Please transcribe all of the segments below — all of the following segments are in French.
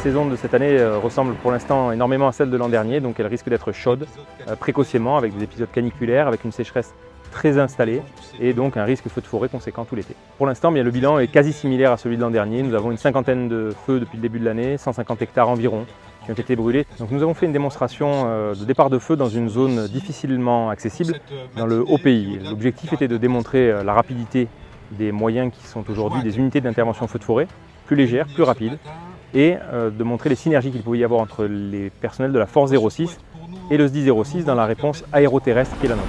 saison de cette année ressemble pour l'instant énormément à celle de l'an dernier, donc elle risque d'être chaude précocement avec des épisodes caniculaires, avec une sécheresse très installée et donc un risque feu de forêt conséquent tout l'été. Pour l'instant, le bilan est quasi similaire à celui de l'an dernier. Nous avons une cinquantaine de feux depuis le début de l'année, 150 hectares environ qui ont été brûlés. Donc nous avons fait une démonstration de départ de feu dans une zone difficilement accessible dans le haut pays. L'objectif était de démontrer la rapidité des moyens qui sont aujourd'hui des unités d'intervention feu de forêt, plus légères, plus rapides, et de montrer les synergies qu'il pouvait y avoir entre les personnels de la Force 06 et le SDI 06 dans la réponse aéroterrestre qui est la nôtre.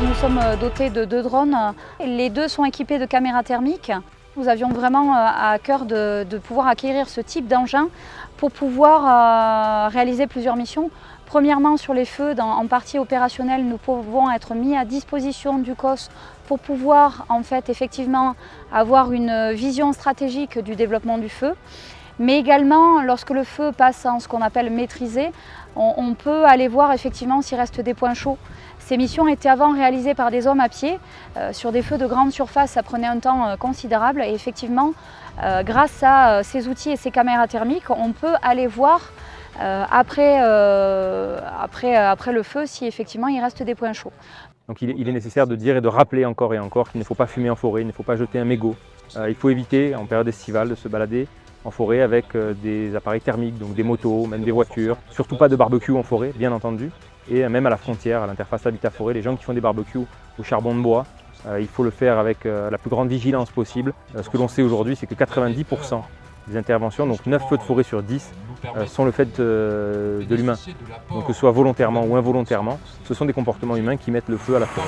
Nous sommes dotés de 2 drones. Les 2 sont équipés de caméras thermiques. Nous avions vraiment à cœur de pouvoir acquérir ce type d'engin pour pouvoir réaliser plusieurs missions. Premièrement, sur les feux, en partie opérationnelle, nous pouvons être mis à disposition du COS pour pouvoir effectivement avoir une vision stratégique du développement du feu. Mais également, lorsque le feu passe en ce qu'on appelle maîtrisé, on peut aller voir effectivement s'il reste des points chauds. Ces missions étaient avant réalisées par des hommes à pied. Sur des feux de grande surface, ça prenait un temps considérable. Et effectivement, grâce à ces outils et ces caméras thermiques, on peut aller voir après le feu si effectivement il reste des points chauds. Donc il est nécessaire de dire et de rappeler encore et encore qu'il ne faut pas fumer en forêt, il ne faut pas jeter un mégot. Il faut éviter en période estivale de se balader en forêt avec des appareils thermiques, donc des motos, même des voitures. Surtout pas de barbecue en forêt, bien entendu. Et même à la frontière, à l'interface habitat-forêt, les gens qui font des barbecues au charbon de bois, il faut le faire avec la plus grande vigilance possible. Ce que l'on sait aujourd'hui, c'est que 90% des interventions, donc 9 feux de forêt sur 10, sont le fait de l'humain. Donc que ce soit volontairement ou involontairement, ce sont des comportements humains qui mettent le feu à la forêt.